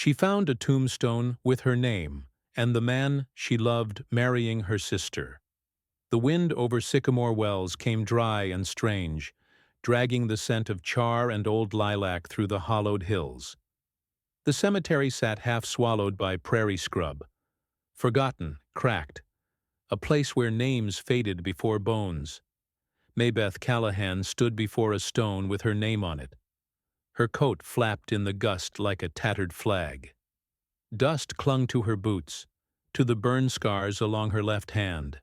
She found a tombstone with her name and the man she loved marrying her sister. The wind over Sycamore Wells came dry and strange, dragging the scent of char and old lilac through the hollowed hills. The cemetery sat half-swallowed by prairie scrub, forgotten, cracked, a place where names faded before bones. Maybeth Callahan stood before a stone with her name on it. Her coat flapped in the gust like a tattered flag. Dust clung to her boots, to the burn scars along her left hand.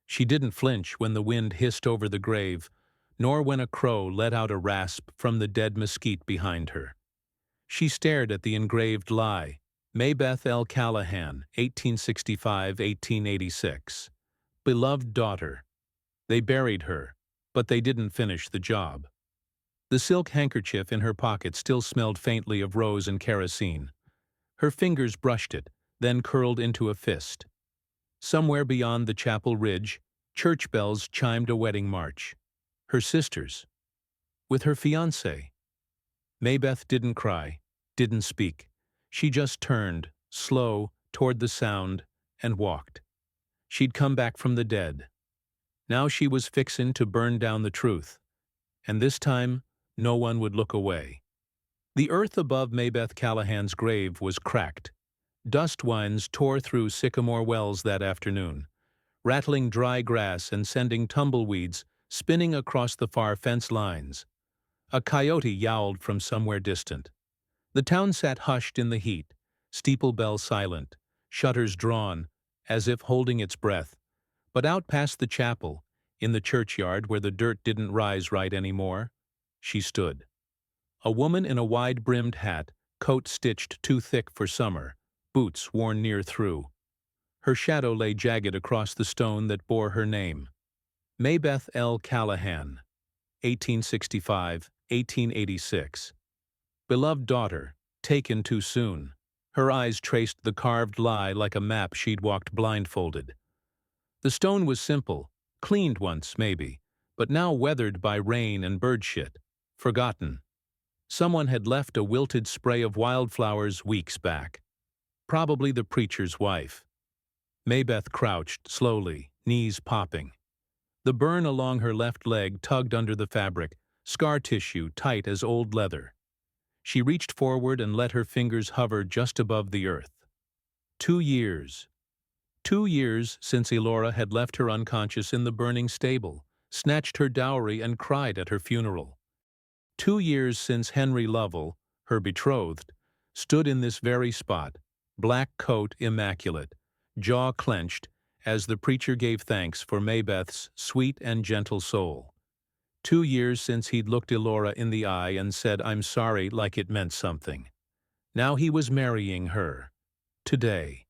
She didn't flinch when the wind hissed over the grave, nor when a crow let out a rasp from the dead mesquite behind her. She stared at the engraved lie, Maybeth L. Callahan, 1865–1886. Beloved daughter. They buried her, but they didn't finish the job. The silk handkerchief in her pocket still smelled faintly of rose and kerosene. Her fingers brushed it, then curled into a fist. Somewhere beyond the chapel ridge, church bells chimed a wedding march. Her sister's. With her fiancé. Maybeth didn't cry, didn't speak. She just turned, slow, toward the sound, and walked. She'd come back from the dead. Now she was fixin' to burn down the truth. And this time, no one would look away. The earth above Maybeth Callahan's grave was cracked. Dust winds tore through Sycamore Wells that afternoon, rattling dry grass and sending tumbleweeds spinning across the far fence lines. A coyote yowled from somewhere distant. The town sat hushed in the heat, steeple bell silent, shutters drawn, as if holding its breath. But out past the chapel, in the churchyard where the dirt didn't rise right anymore, she stood. A woman in a wide-brimmed hat, coat stitched too thick for summer, boots worn near through. Her shadow lay jagged across the stone that bore her name. Maybeth L. Callahan, 1865–1886. Beloved daughter, taken too soon. Her eyes traced the carved lie like a map she'd walked blindfolded. The stone was simple, cleaned once, maybe, but now weathered by rain and bird shit, forgotten. Someone had left a wilted spray of wildflowers weeks back. Probably the preacher's wife. Maybeth crouched, slowly, knees popping. The burn along her left leg tugged under the fabric, scar tissue tight as old leather. She reached forward and let her fingers hover just above the earth. 2 years. 2 years since Elora had left her unconscious in the burning stable, snatched her dowry and cried at her funeral. 2 years since Henry Lovell, her betrothed, stood in this very spot, black coat immaculate, jaw clenched, as the preacher gave thanks for Maybeth's sweet and gentle soul. 2 years since he'd looked Elora in the eye and said, "I'm sorry," like it meant something. Now he was marrying her. Today.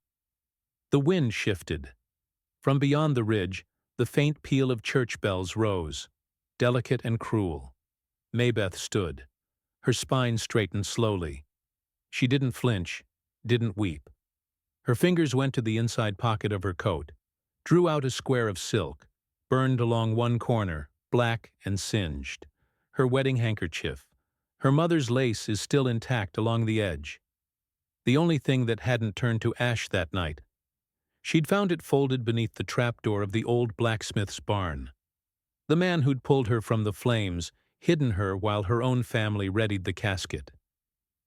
The wind shifted. From beyond the ridge, the faint peal of church bells rose, delicate and cruel. Maybeth stood. Her spine straightened slowly. She didn't flinch, didn't weep. Her fingers went to the inside pocket of her coat, drew out a square of silk, burned along one corner, black and singed. Her wedding handkerchief. Her mother's lace is still intact along the edge. The only thing that hadn't turned to ash that night. She'd found it folded beneath the trapdoor of the old blacksmith's barn. The man who'd pulled her from the flames, hidden her while her own family readied the casket.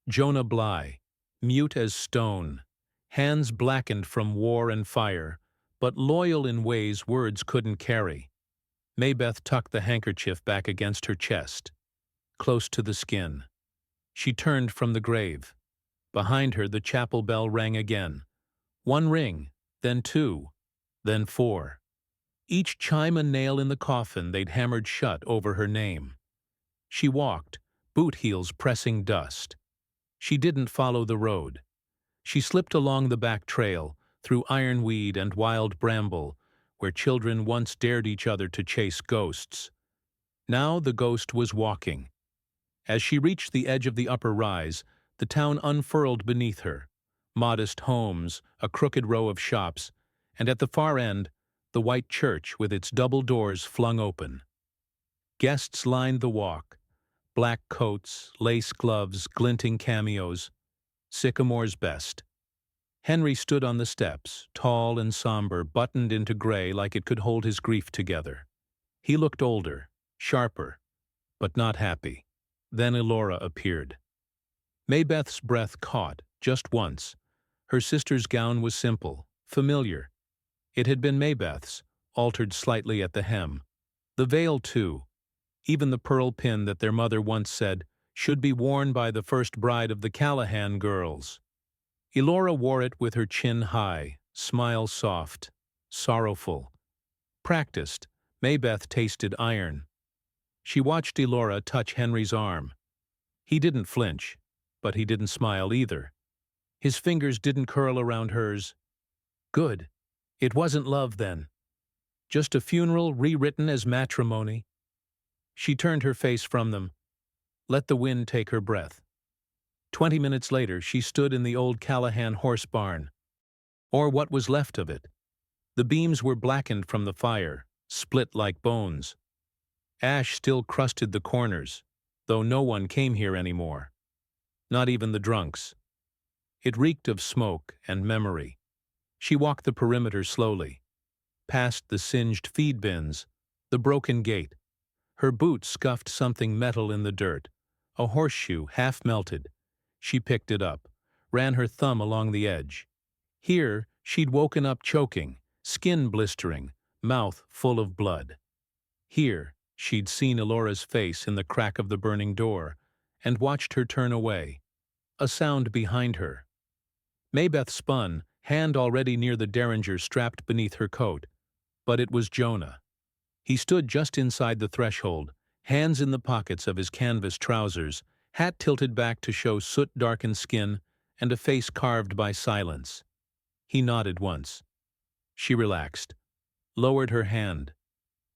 Jonah Bly, mute as stone, hands blackened from war and fire, but loyal in ways words couldn't carry. Maybeth tucked the handkerchief back against her chest, close to the skin. She turned from the grave. Behind her the chapel bell rang again. 1 ring, then 2, then 4. Each chime a nail in the coffin they'd hammered shut over her name. She walked, boot heels pressing dust. She didn't follow the road. She slipped along the back trail, through ironweed and wild bramble, where children once dared each other to chase ghosts. Now the ghost was walking. As she reached the edge of the upper rise, the town unfurled beneath her. Modest homes, a crooked row of shops, and at the far end, the white church with its double doors flung open. Guests lined the walk, black coats, lace gloves, glinting cameos. Sycamore's best. Henry stood on the steps, tall and somber, buttoned into gray like it could hold his grief together. He looked older, sharper, but not happy. Then Elora appeared. Maybeth's breath caught, just once. Her sister's gown was simple, familiar. It had been Maybeth's, altered slightly at the hem. The veil, too. Even the pearl pin that their mother once said should be worn by the first bride of the Callahan girls. Elora wore it with her chin high, smile soft, sorrowful. Practiced, Maybeth tasted iron. She watched Elora touch Henry's arm. He didn't flinch, but he didn't smile either. His fingers didn't curl around hers. Good. It wasn't love then. Just a funeral rewritten as matrimony. She turned her face from them. Let the wind take her breath. 20 minutes later, she stood in the old Callahan horse barn, or what was left of it. The beams were blackened from the fire, split like bones. Ash still crusted the corners, though no one came here anymore. Not even the drunks. It reeked of smoke and memory. She walked the perimeter slowly, past the singed feed bins, the broken gate. Her boot scuffed something metal in the dirt, a horseshoe half melted. She picked it up, ran her thumb along the edge. Here, she'd woken up choking, skin blistering, mouth full of blood. Here, she'd seen Elora's face in the crack of the burning door, and watched her turn away. A sound behind her. Maybeth spun, hand already near the derringer strapped beneath her coat. But it was Jonah. He stood just inside the threshold, hands in the pockets of his canvas trousers, hat tilted back to show soot-darkened skin, and a face carved by silence. He nodded once. She relaxed, lowered her hand.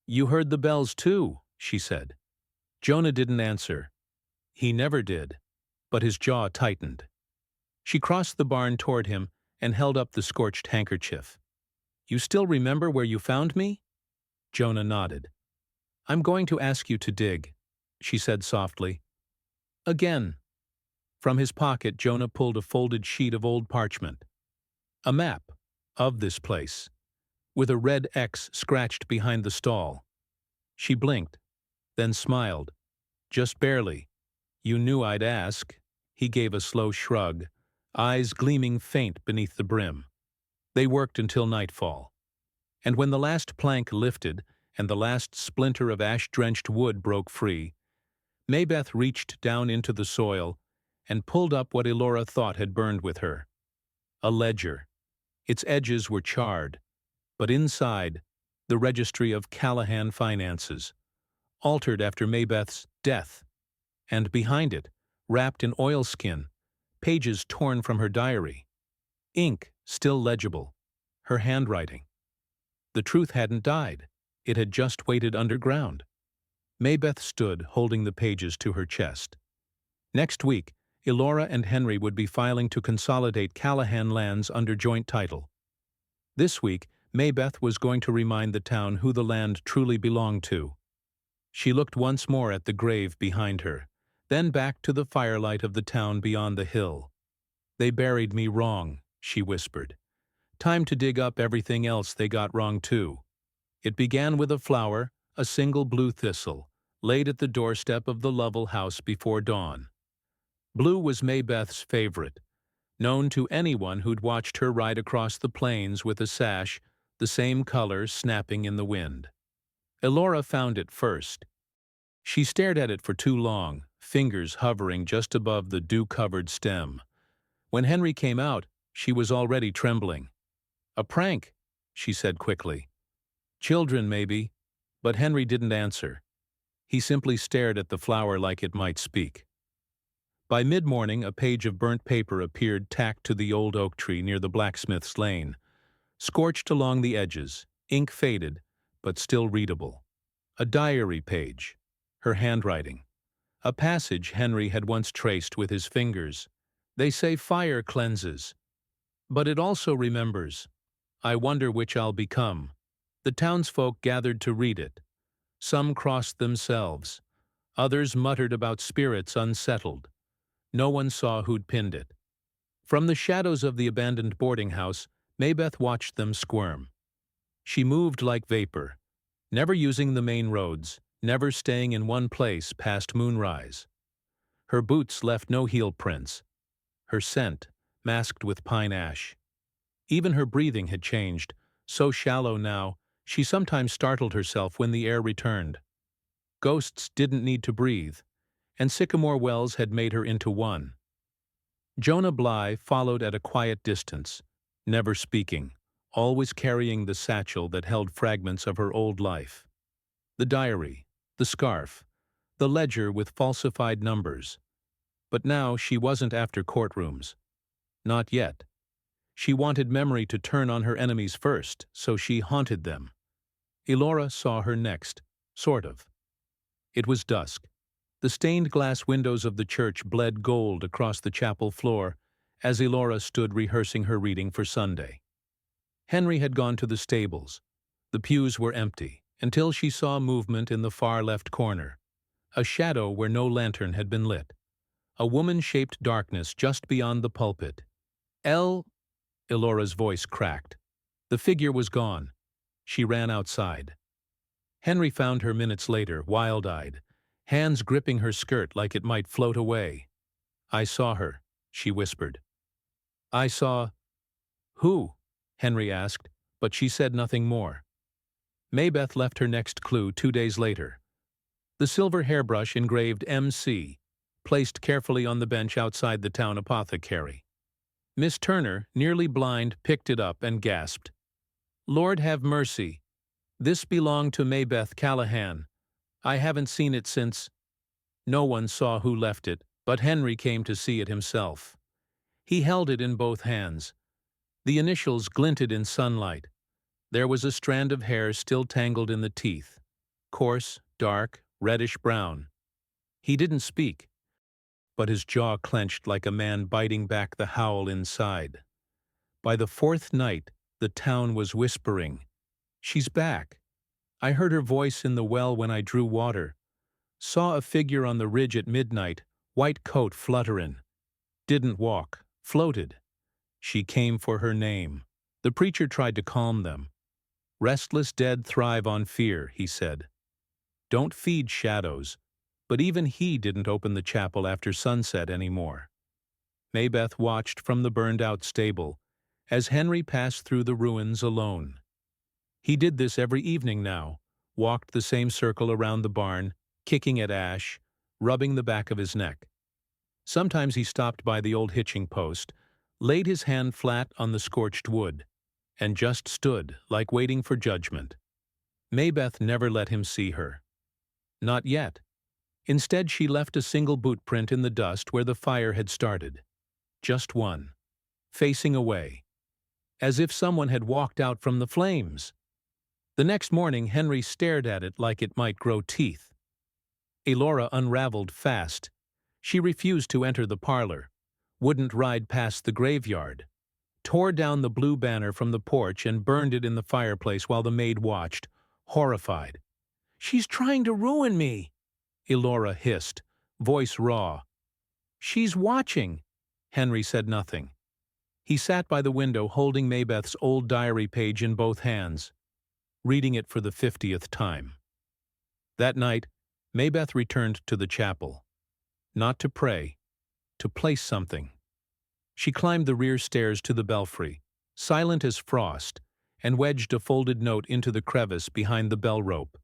"You heard the bells too," she said. Jonah didn't answer. He never did, but his jaw tightened. She crossed the barn toward him and held up the scorched handkerchief. "You still remember where you found me?" Jonah nodded. "I'm going to ask you to dig," she said softly. "Again." From his pocket, Jonah pulled a folded sheet of old parchment. A map of this place, with a red X scratched behind the stall. She blinked, then smiled. "Just barely. You knew I'd ask." He gave a slow shrug, eyes gleaming faint beneath the brim. They worked until nightfall. And when the last plank lifted and the last splinter of ash-drenched wood broke free, Maybeth reached down into the soil and pulled up what Elora thought had burned with her. A ledger. Its edges were charred, but inside, the registry of Callahan finances, altered after Maybeth's death. And behind it, wrapped in oilskin, pages torn from her diary. Ink still legible, her handwriting. The truth hadn't died. It had just waited underground. Maybeth stood, holding the pages to her chest. Next week, Elora and Henry would be filing to consolidate Callahan lands under joint title. This week, Maybeth was going to remind the town who the land truly belonged to. She looked once more at the grave behind her, then back to the firelight of the town beyond the hill. "They buried me wrong," she whispered. "Time to dig up everything else they got wrong too." It began with a flower, a single blue thistle, laid at the doorstep of the Lovell house before dawn. Blue was Maybeth's favorite, known to anyone who'd watched her ride across the plains with a sash, the same color snapping in the wind. Elora found it first. She stared at it for too long, fingers hovering just above the dew-covered stem. When Henry came out, she was already trembling. "A prank," she said quickly. "Children, maybe." But Henry didn't answer. He simply stared at the flower like it might speak. By mid-morning, a page of burnt paper appeared tacked to the old oak tree near the blacksmith's lane. Scorched along the edges, ink faded, but still readable. A diary page. Her handwriting. A passage Henry had once traced with his fingers. "They say fire cleanses. But it also remembers. I wonder which I'll become." The townsfolk gathered to read it. Some crossed themselves. Others muttered about spirits unsettled. No one saw who'd pinned it. From the shadows of the abandoned boarding house, Maybeth watched them squirm. She moved like vapor, never using the main roads, never staying in one place past moonrise. Her boots left no heel prints, her scent masked with pine ash. Even her breathing had changed, so shallow now, she sometimes startled herself when the air returned. Ghosts didn't need to breathe, and Sycamore Wells had made her into one. Jonah Bly followed at a quiet distance, never speaking, always carrying the satchel that held fragments of her old life. The diary, the scarf, the ledger with falsified numbers. But now she wasn't after courtrooms. Not yet. She wanted memory to turn on her enemies first, so she haunted them. Elora saw her next, sort of. It was dusk. The stained glass windows of the church bled gold across the chapel floor as Elora stood rehearsing her reading for Sunday. Henry had gone to the stables. The pews were empty, until she saw movement in the far left corner, a shadow where no lantern had been lit, a woman-shaped darkness just beyond the pulpit. Elora's voice cracked. The figure was gone. She ran outside. Henry found her minutes later, wild-eyed, hands gripping her skirt like it might float away. "I saw her," she whispered. "I saw—" "Who?" Henry asked, but she said nothing more. Maybeth left her next clue 2 days later. The silver hairbrush engraved MC, placed carefully on the bench outside the town apothecary. Miss Turner, nearly blind, picked it up and gasped. "Lord have mercy. This belonged to Maybeth Callahan. I haven't seen it since—" No one saw who left it, but Henry came to see it himself. He held it in both hands. The initials glinted in sunlight. There was a strand of hair still tangled in the teeth, coarse, dark, reddish-brown. He didn't speak, but his jaw clenched like a man biting back the howl inside. By the fourth night, the town was whispering, "She's back. I heard her voice in the well when I drew water. Saw a figure on the ridge at midnight, white coat flutterin'. Didn't walk, floated. She came for her name." The preacher tried to calm them. "Restless dead thrive on fear," he said. "Don't feed shadows." But even he didn't open the chapel after sunset anymore. Maybeth watched from the burned-out stable as Henry passed through the ruins alone. He did this every evening now, walked the same circle around the barn, kicking at ash, rubbing the back of his neck. Sometimes he stopped by the old hitching post, laid his hand flat on the scorched wood, and just stood, like waiting for judgment. Maybeth never let him see her. Not yet. Instead, she left a single boot print in the dust where the fire had started. Just one. Facing away. As if someone had walked out from the flames. The next morning, Henry stared at it like it might grow teeth. Elora unraveled fast. She refused to enter the parlor, wouldn't ride past the graveyard, tore down the blue banner from the porch and burned it in the fireplace while the maid watched, horrified. "She's trying to ruin me," Elora hissed, voice raw. "She's watching." Henry said nothing. He sat by the window holding Maybeth's old diary page in both hands, reading it for the 50th time. That night, Maybeth returned to the chapel. Not to pray, to place something. She climbed the rear stairs to the belfry, silent as frost, and wedged a folded note into the crevice behind the bell rope.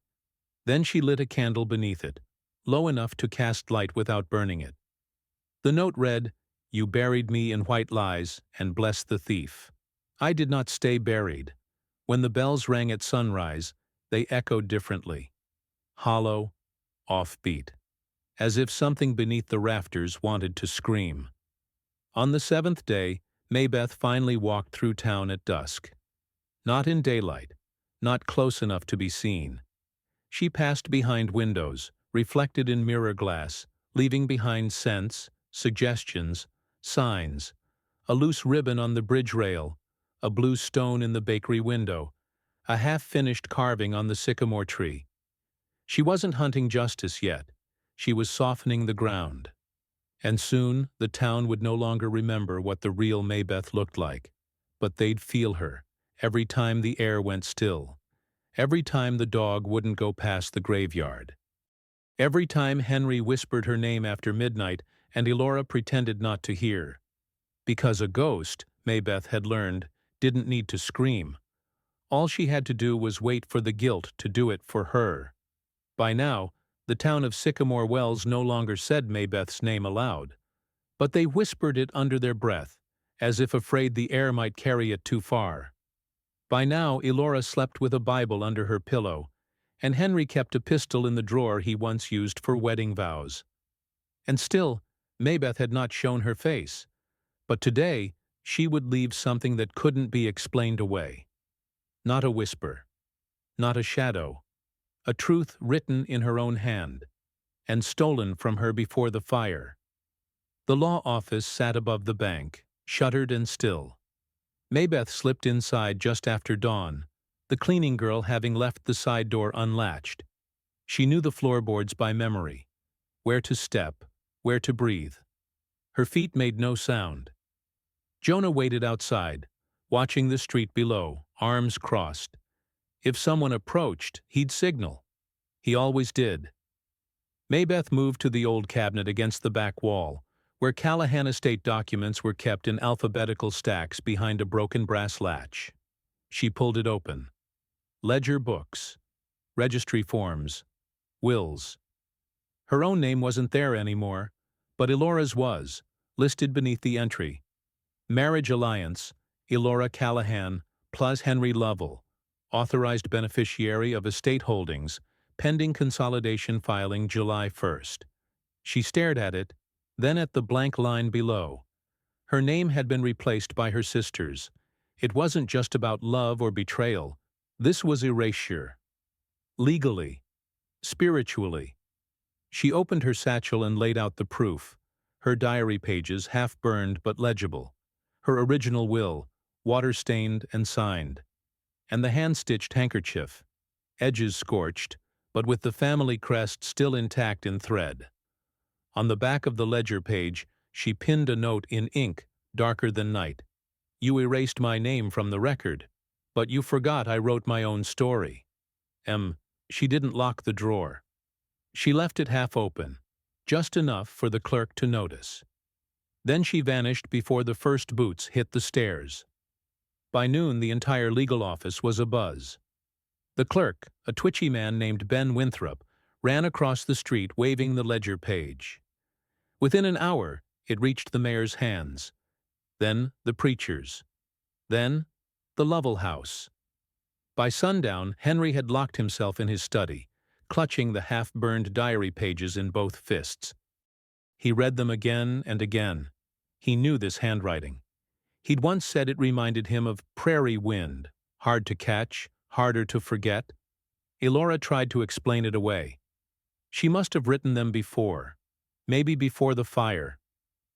Then she lit a candle beneath it, low enough to cast light without burning it. The note read, "You buried me in white lies, and bless the thief. I did not stay buried. When the bells rang at sunrise, they echoed differently. Hollow, offbeat. As if something beneath the rafters wanted to scream." On the 7th day, Maybeth finally walked through town at dusk. Not in daylight, not close enough to be seen. She passed behind windows, reflected in mirror glass, leaving behind scents, suggestions, signs, a loose ribbon on the bridge rail, a blue stone in the bakery window, a half-finished carving on the sycamore tree. She wasn't hunting justice yet. She was softening the ground. And soon the town would no longer remember what the real Maybeth looked like, but they'd feel her, every time the air went still, every time the dog wouldn't go past the graveyard, every time Henry whispered her name after midnight and Elora pretended not to hear. Because a ghost, Maybeth had learned, didn't need to scream. All she had to do was wait for the guilt to do it for her. By now, the town of Sycamore Wells no longer said Maybeth's name aloud, but they whispered it under their breath, as if afraid the air might carry it too far. By now, Elora slept with a Bible under her pillow, and Henry kept a pistol in the drawer he once used for wedding vows. And still, Maybeth had not shown her face, but today she would leave something that couldn't be explained away. Not a whisper, not a shadow, a truth written in her own hand, and stolen from her before the fire. The law office sat above the bank, shuttered and still. Maybeth slipped inside just after dawn, the cleaning girl having left the side door unlatched. She knew the floorboards by memory, where to step, where to breathe. Her feet made no sound. Jonah waited outside, watching the street below, arms crossed. If someone approached, he'd signal. He always did. Maybeth moved to the old cabinet against the back wall, where Callahan estate documents were kept in alphabetical stacks behind a broken brass latch. She pulled it open. Ledger books, registry forms, wills. Her own name wasn't there anymore, but Elora's was, listed beneath the entry. Marriage alliance, Elora Callahan plus Henry Lovell, authorized beneficiary of estate holdings, pending consolidation filing July 1st. She stared at it, then at the blank line below. Her name had been replaced by her sister's. It wasn't just about love or betrayal. This was erasure. Legally. Spiritually. She opened her satchel and laid out the proof. Her diary pages, half burned but legible. Her original will, water-stained and signed. And the hand-stitched handkerchief, edges scorched, but with the family crest still intact in thread. On the back of the ledger page, she pinned a note in ink, darker than night. You erased my name from the record, but you forgot I wrote my own story. She didn't lock the drawer. She left it half open, just enough for the clerk to notice. Then she vanished before the first boots hit the stairs. By noon, the entire legal office was abuzz. The clerk, a twitchy man named Ben Winthrop, ran across the street waving the ledger page. Within an hour, it reached the mayor's hands. Then the preacher's. Then the Lovell house. By sundown, Henry had locked himself in his study, clutching the half-burned diary pages in both fists. He read them again and again. He knew this handwriting. He'd once said it reminded him of prairie wind, hard to catch, harder to forget. Elora tried to explain it away. She must have written them before. Maybe before the fire.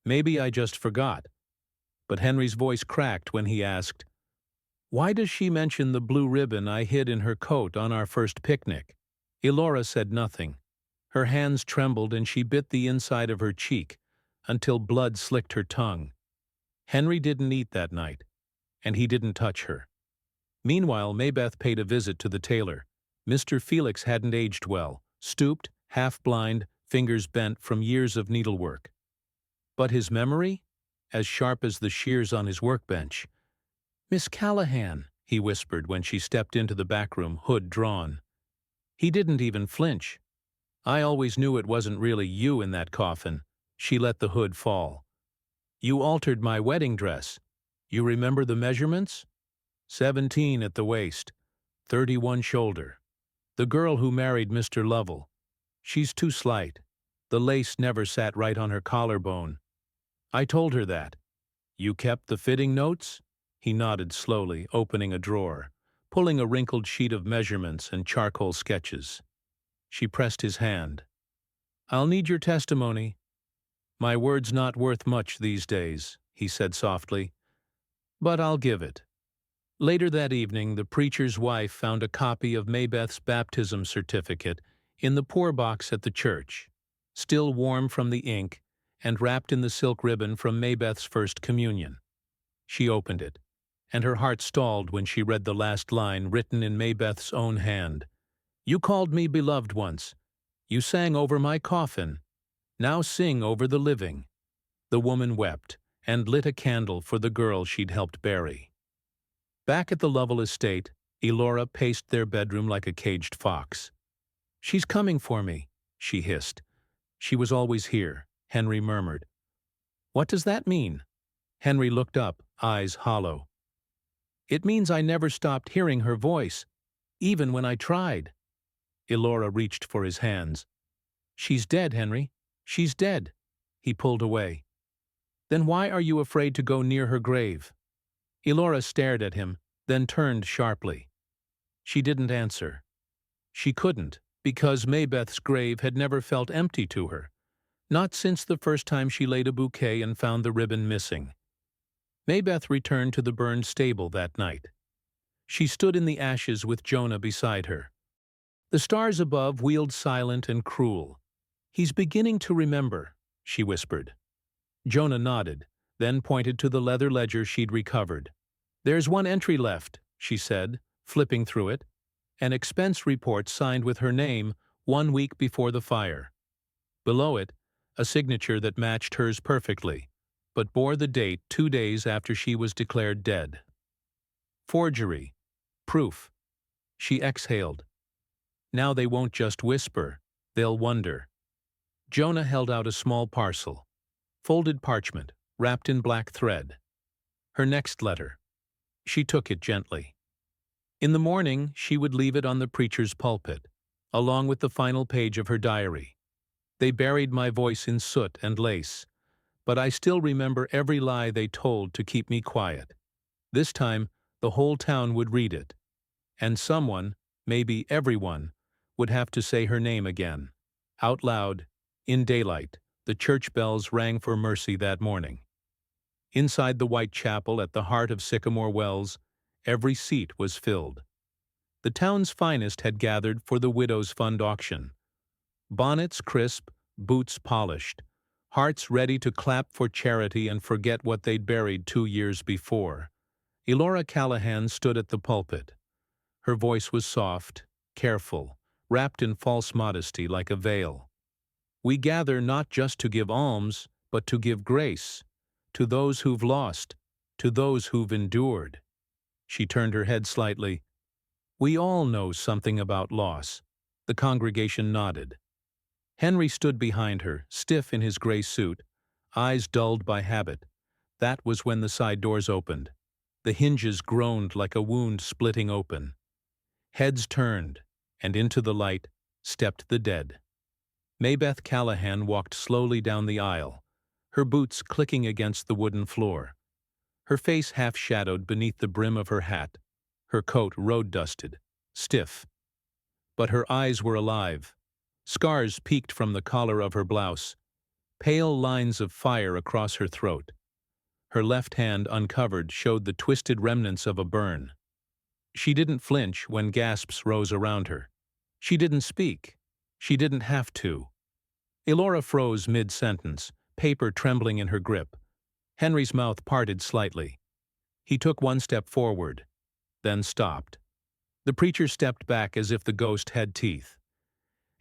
Maybe I just forgot. But Henry's voice cracked when he asked, "Why does she mention the blue ribbon I hid in her coat on our first picnic?" Elora said nothing. Her hands trembled and she bit the inside of her cheek until blood slicked her tongue. Henry didn't eat that night, and he didn't touch her. Meanwhile, Maybeth paid a visit to the tailor. Mr. Felix hadn't aged well, stooped, half-blind, fingers bent from years of needlework. But his memory? As sharp as the shears on his workbench. "Miss Callahan," he whispered when she stepped into the back room, hood drawn. He didn't even flinch. "I always knew it wasn't really you in that coffin." She let the hood fall. "You altered my wedding dress. You remember the measurements? 17 at the waist, 31 shoulder. The girl who married Mr. Lovell. She's too slight. The lace never sat right on her collarbone. I told her that. You kept the fitting notes?" He nodded slowly, opening a drawer, pulling a wrinkled sheet of measurements and charcoal sketches. She pressed his hand. "I'll need your testimony." "My word's not worth much these days," he said softly, "but I'll give it." Later that evening, the preacher's wife found a copy of Maybeth's baptism certificate in the poor box at the church, still warm from the ink and wrapped in the silk ribbon from Maybeth's first communion. She opened it, and her heart stalled when she read the last line written in Maybeth's own hand. "You called me beloved once. You sang over my coffin. Now sing over the living." The woman wept and lit a candle for the girl she'd helped bury. Back at the Lovell estate, Elora paced their bedroom like a caged fox. "She's coming for me," she hissed. "She was always here," Henry murmured. "What does that mean?" Henry looked up, eyes hollow. "It means I never stopped hearing her voice, even when I tried." Elora reached for his hands. "She's dead, Henry. She's dead." He pulled away. "Then why are you afraid to go near her grave?" Elora stared at him, then turned sharply. She didn't answer. She couldn't, because Maybeth's grave had never felt empty to her, not since the first time she laid a bouquet and found the ribbon missing. Maybeth returned to the burned stable that night. She stood in the ashes with Jonah beside her. The stars above wheeled silent and cruel. "He's beginning to remember," she whispered. Jonah nodded, then pointed to the leather ledger she'd recovered. "There's one entry left," she said, flipping through it. "An expense report signed with her name 1 week before the fire. Below it, a signature that matched hers perfectly, but bore the date 2 days after she was declared dead. Forgery. Proof." She exhaled. "Now they won't just whisper, they'll wonder." Jonah held out a small parcel. Folded parchment, wrapped in black thread. Her next letter. She took it gently. In the morning, she would leave it on the preacher's pulpit, along with the final page of her diary. "They buried my voice in soot and lace, but I still remember every lie they told to keep me quiet." This time, the whole town would read it, and someone, maybe everyone, would have to say her name again. Out loud, in daylight, the church bells rang for mercy that morning. Inside the white chapel at the heart of Sycamore Wells, every seat was filled. The town's finest had gathered for the Widow's Fund auction. Bonnets crisp, boots polished, hearts ready to clap for charity and forget what they'd buried 2 years before. Elora Callahan stood at the pulpit. Her voice was soft, careful, wrapped in false modesty like a veil. "We gather not just to give alms, but to give grace, to those who've lost, to those who've endured." She turned her head slightly. "We all know something about loss." The congregation nodded. Henry stood behind her, stiff in his gray suit, eyes dulled by habit. That was when the side doors opened. The hinges groaned like a wound splitting open. Heads turned, and into the light stepped the dead. Maybeth Callahan walked slowly down the aisle, her boots clicking against the wooden floor. Her face half-shadowed beneath the brim of her hat, her coat road-dusted, stiff. But her eyes were alive. Scars peeked from the collar of her blouse, pale lines of fire across her throat. Her left hand, uncovered, showed the twisted remnants of a burn. She didn't flinch when gasps rose around her. She didn't speak. She didn't have to. Elora froze mid-sentence, paper trembling in her grip. Henry's mouth parted slightly. He took 1 step forward, then stopped. The preacher stepped back as if the ghost had teeth.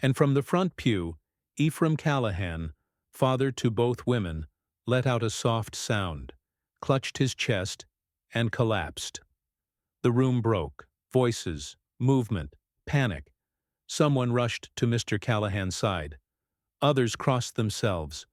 And from the front pew, Ephraim Callahan, father to both women, let out a soft sound, clutched his chest, and collapsed. The room broke. Voices, movement, panic. Someone rushed to Mr. Callahan's side. Others crossed themselves,